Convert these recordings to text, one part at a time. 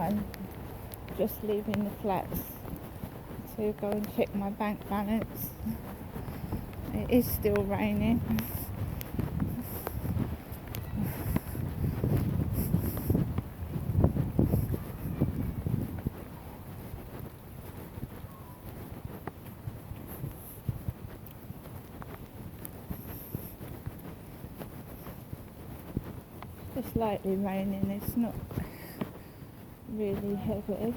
and just leaving the flats to go and check my bank balance. It is still raining. Just lightly raining, it's not really heavy.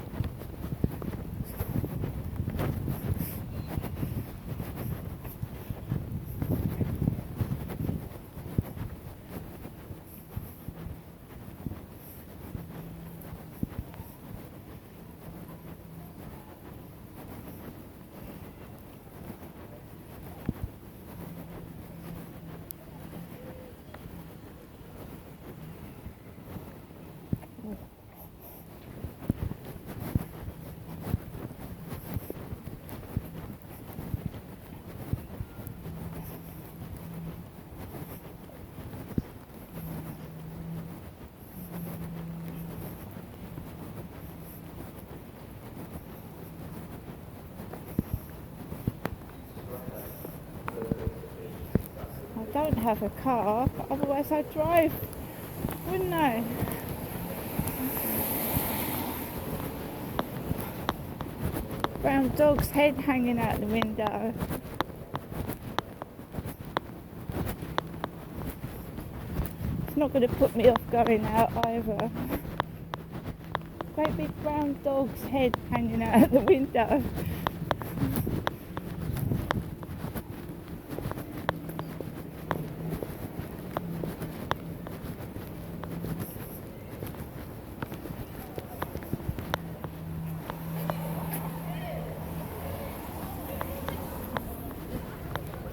I don't have a car, otherwise I'd drive, wouldn't I? Brown dog's head hanging out the window. It's not going to put me off going out either. Great big brown dog's head hanging out the window.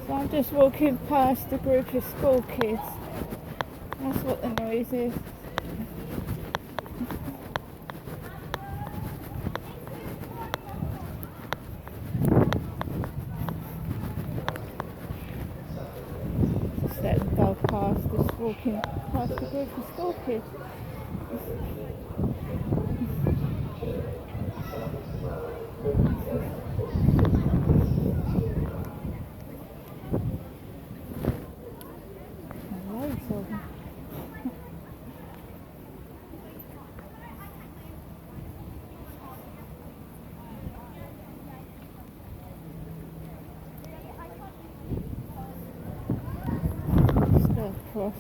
So I'm just walking past a group of school kids. That's what the noise is. Just let them go past, just walking past a group of school kids. Across.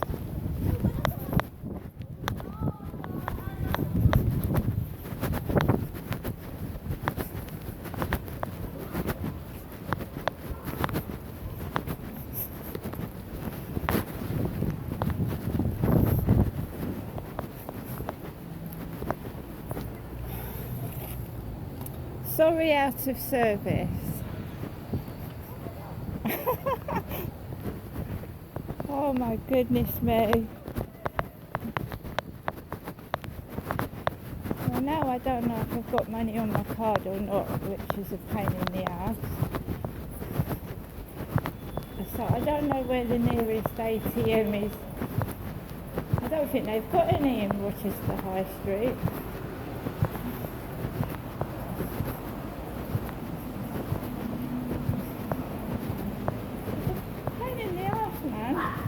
Sorry, out of service. Oh my goodness me. Well, now I don't know if I've got money on my card or not, which is a pain in the ass. So I don't know where the nearest ATM is. I don't think they've got any in Rochester High Street. Pain in the ass, man.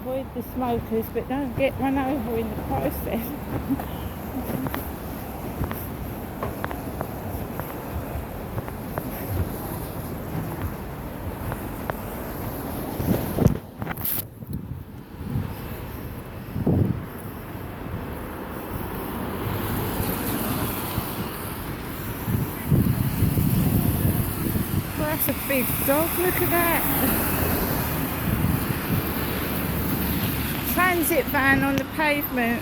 Avoid the smokers, but don't get run over in the process. Well, that's a big dog, look at that. Transit van on the pavement.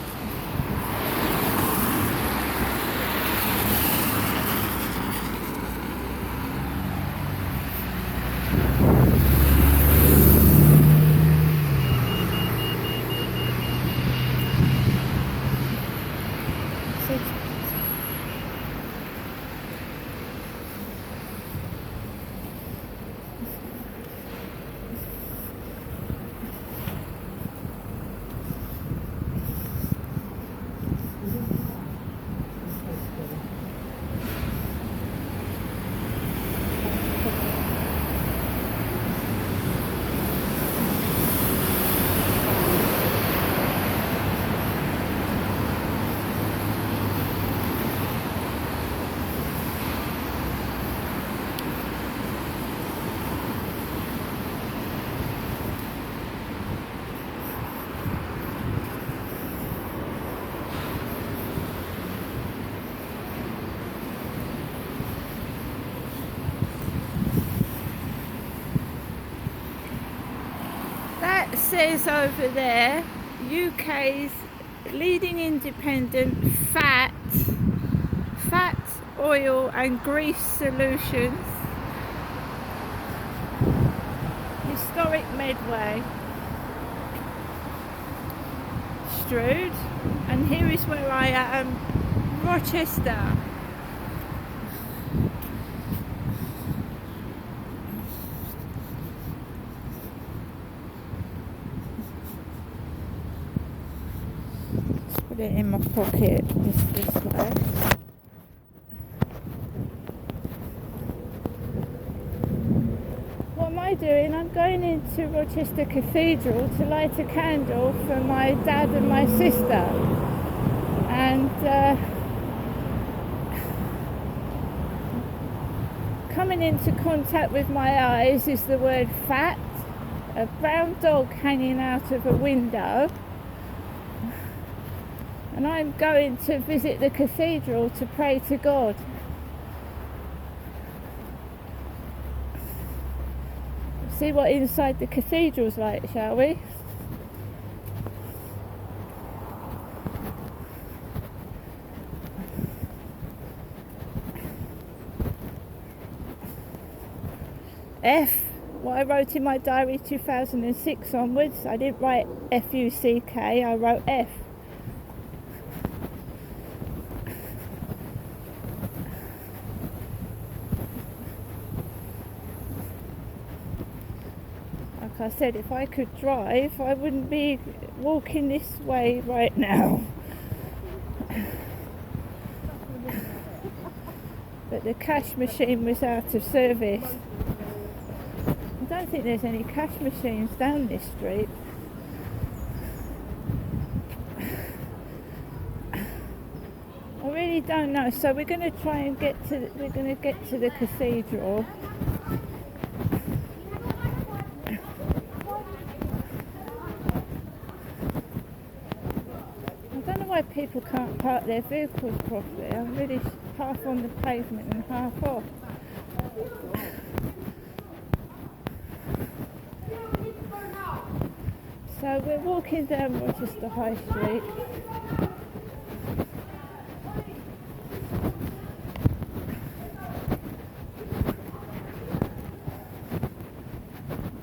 says over there, UK's leading independent fat, oil and grease solutions. Historic Medway. Strood. And here is where I am, Rochester. Put it in my pocket this way. What am I doing? I'm going into Rochester Cathedral to light a candle for my dad and my sister. And coming into contact with my eyes is the word fat, a brown dog hanging out of a window. And I'm going to visit the cathedral to pray to God. See what inside the cathedral's like, shall we? F, what I wrote in my diary 2006 onwards, I didn't write F-U-C-K, I wrote F. Like I said, if I could drive, I wouldn't be walking this way right now. But the cash machine was out of service. I don't think there's any cash machines down this street. I really don't know. So we're going to try and get to the cathedral. I don't know why people can't park their vehicles properly. I'm really half on the pavement and half off. So we're walking down Rochester High Street.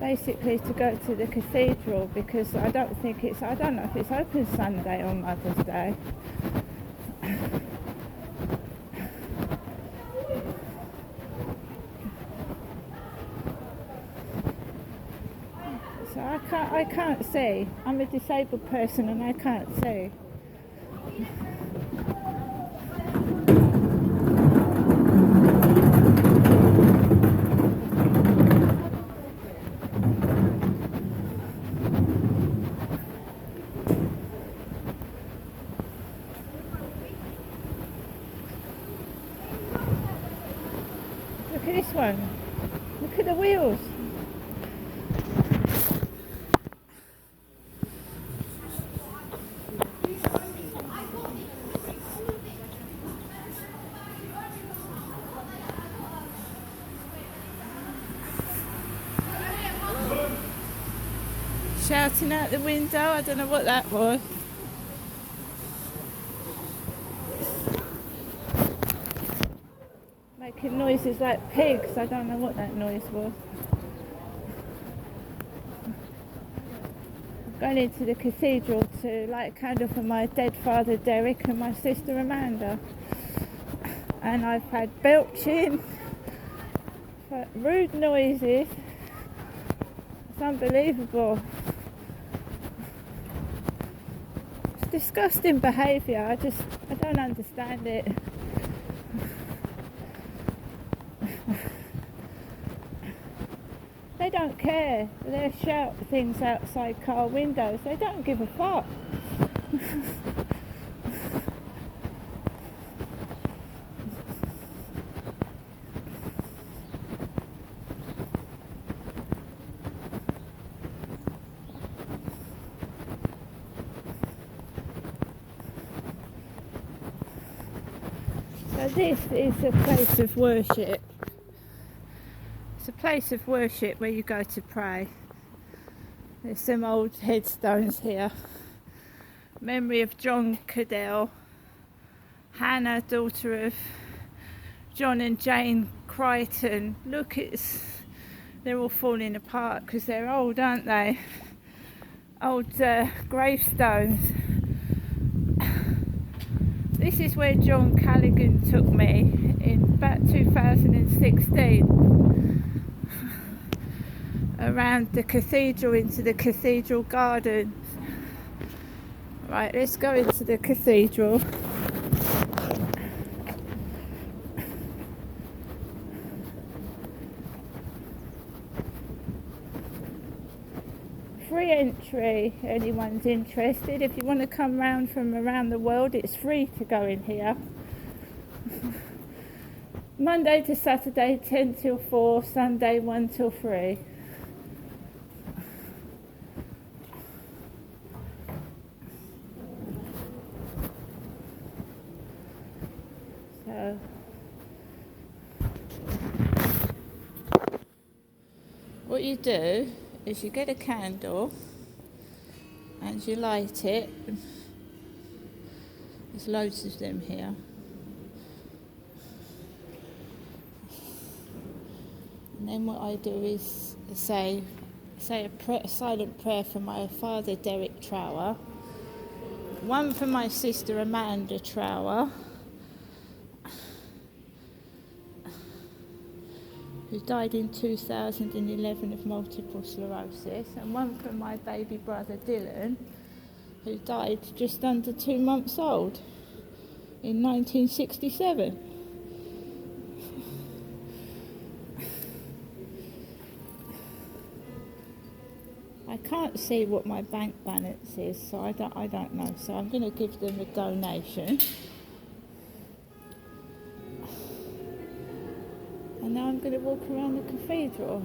Basically to go to the cathedral because I don't know if it's open Sunday or Mother's Day. So I can't see. I'm a disabled person and I can't see. Look at this one. Look at the wheels. Shouting out the window, I don't know what that was. Making noises like pigs, I don't know what that noise was. I'm going into the cathedral to light a candle for my dead father Derek and my sister Amanda. And I've had belching, rude noises. It's unbelievable. It's disgusting behaviour. I don't understand it. They don't care. They shout things outside car windows. They don't give a fuck. So this is a place of worship. It's a place of worship where you go to pray. There's some old headstones here. Memory of John Cadell, Hannah, daughter of John and Jane Crichton. Look, they're all falling apart because they're old, aren't they? Old gravestones. This is where John Callaghan took me in about 2016, around the cathedral, into the cathedral gardens. Right, let's go into the cathedral. Free entry, anyone's interested. If you want to come round from around the world, it's free to go in here. Monday to Saturday 10 till 4, Sunday 1 till 3. So what you do is you get a candle and you light it. There's loads of them here. And then what I do is say a silent prayer for my father Derek Trower, one for my sister Amanda Trower, who died in 2011 of multiple sclerosis, and one for my baby brother Dylan, who died just under 2 months old in 1967. I can't see what my bank balance is, so I don't know. So I'm going to give them a donation. And now I'm going to walk around the cathedral.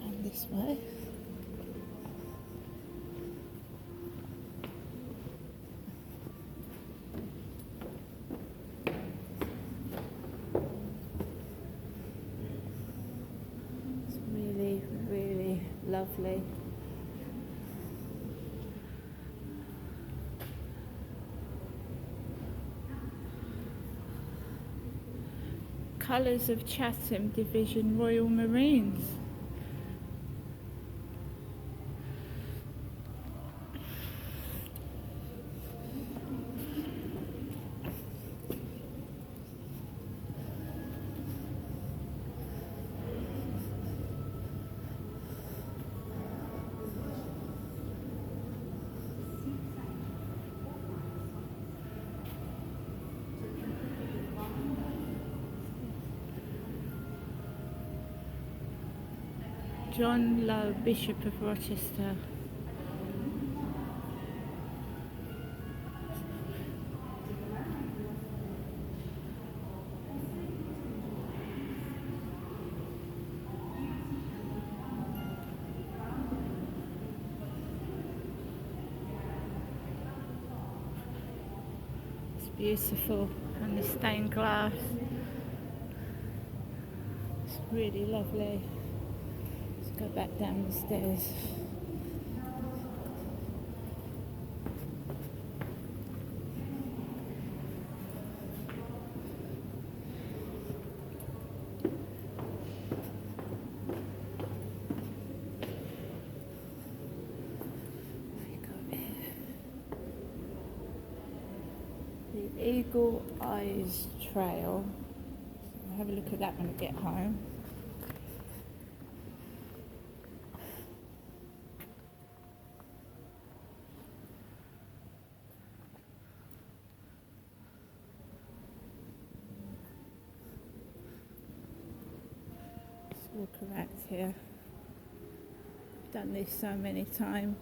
And this way. It's really, really lovely. Colours of Chatham Division Royal Marines. John Lowe, Bishop of Rochester. It's beautiful, and the stained glass. It's really lovely. Go back down the stairs. The Eagle Eyes Trail. I'll have a look at that when I get home. Walk around here. I've done this so many times.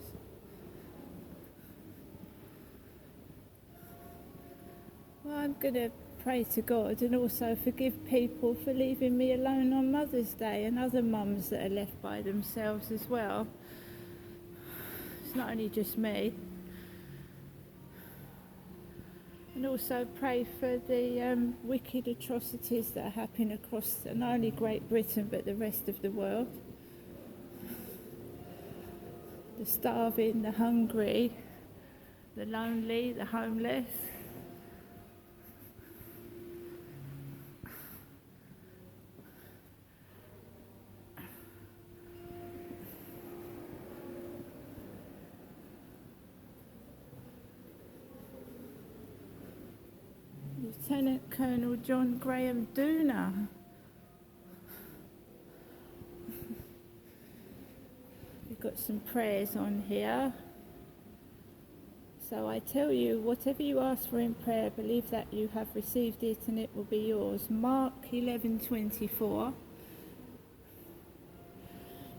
Well, I'm going to pray to God and also forgive people for leaving me alone on Mother's Day, and other mums that are left by themselves as well. It's not only just me. And also pray for the wicked atrocities that are happening across not only Great Britain but the rest of the world. The starving, the hungry, the lonely, the homeless. Lieutenant Colonel John Graham Dooner. We've got some prayers on here. So I tell you, whatever you ask for in prayer, believe that you have received it and it will be yours. Mark 11:24.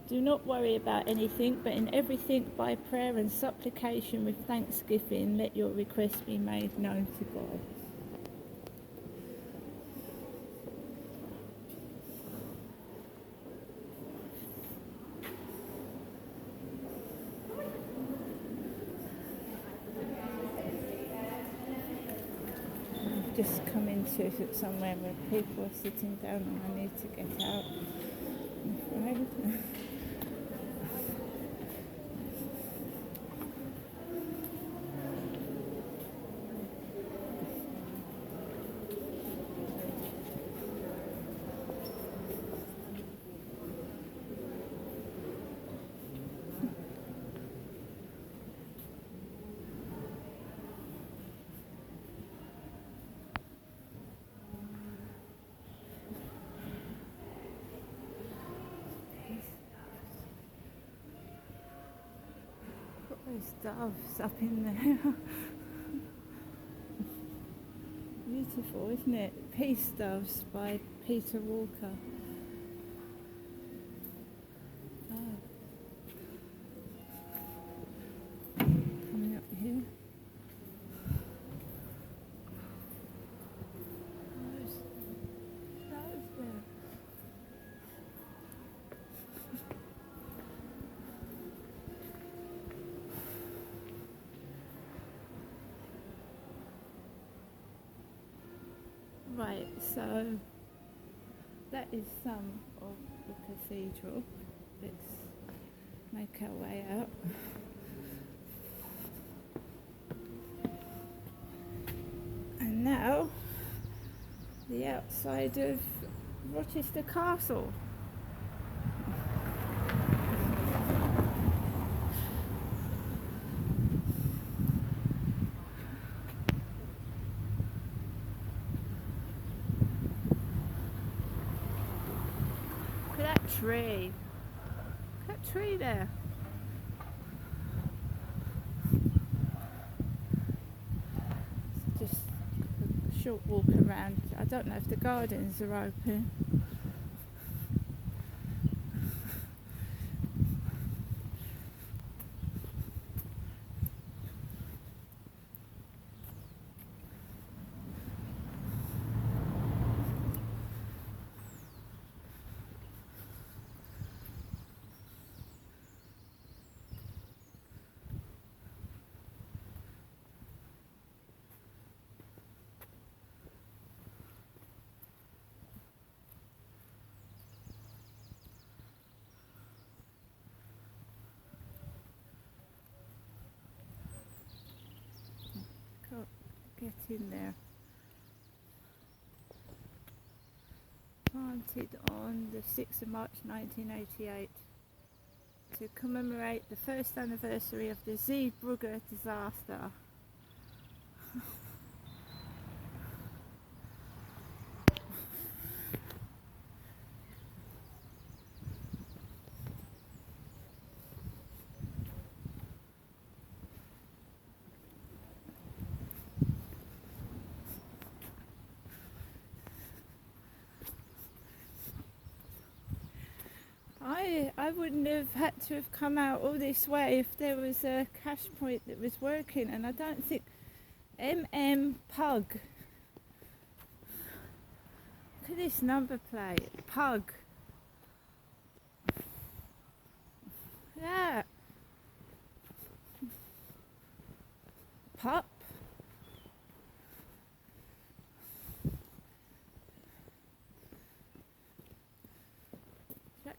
Do not worry about anything, but in everything by prayer and supplication with thanksgiving, let your requests be made known to God. Just come into somewhere where people are sitting down and I need to get out. I'm afraid. Those doves up in there. Beautiful, isn't it? Peace Doves by Peter Walker. Oh. Coming up here. Those there. Right, so that is some of the cathedral. Let's make our way out. And now, the outside of Rochester Castle. Look at that tree. Look at that tree there. It's just a short walk around. I don't know if the gardens are open. Get in there. Planted on the 6th of March 1988 to commemorate the first anniversary of the Zeebrugge disaster. I wouldn't have had to have come out all this way if there was a cash point that was working, and I don't think Pug. Look at this number plate, Pug. Yeah. Pup.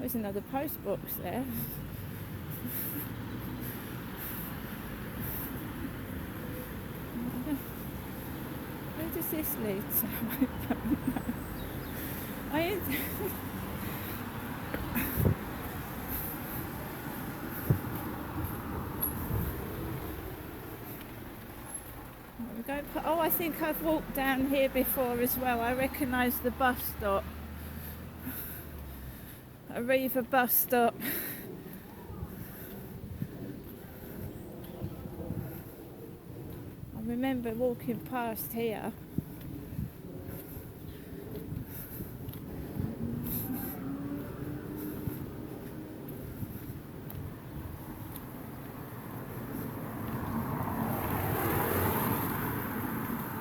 There's another post box there. Where does this lead to? I don't know. Oh, I think I've walked down here before as well. I recognise the bus stop. Arriva bus stop. I remember walking past here.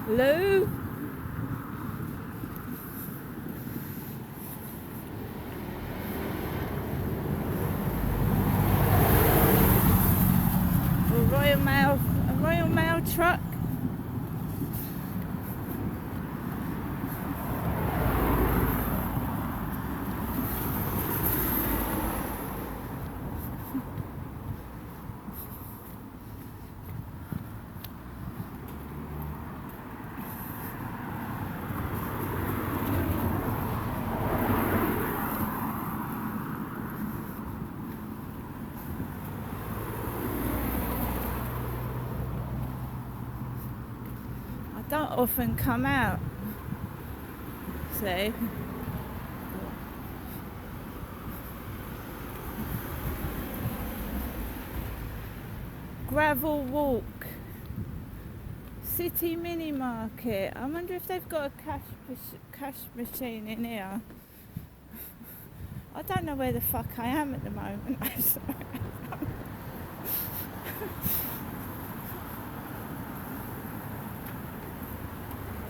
Hello? A Royal Mail truck. Don't often come out. See? Gravel walk. City mini market. I wonder if they've got a cash machine in here. I don't know where the fuck I am at the moment.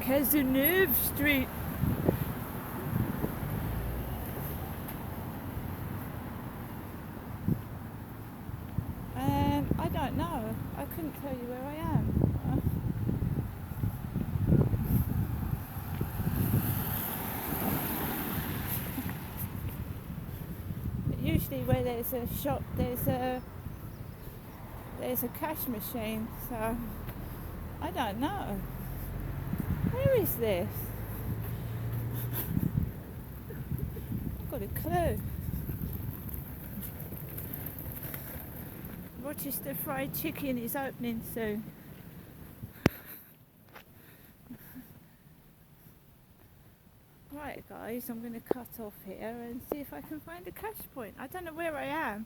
Cazeneuve Street. I don't know. I couldn't tell you where I am. Usually where there's a shop, there's a cash machine. So I don't know. Where is this? I've got a clue. Rochester Fried Chicken is opening soon. Right guys, I'm going to cut off here and see if I can find a cash point. I don't know where I am.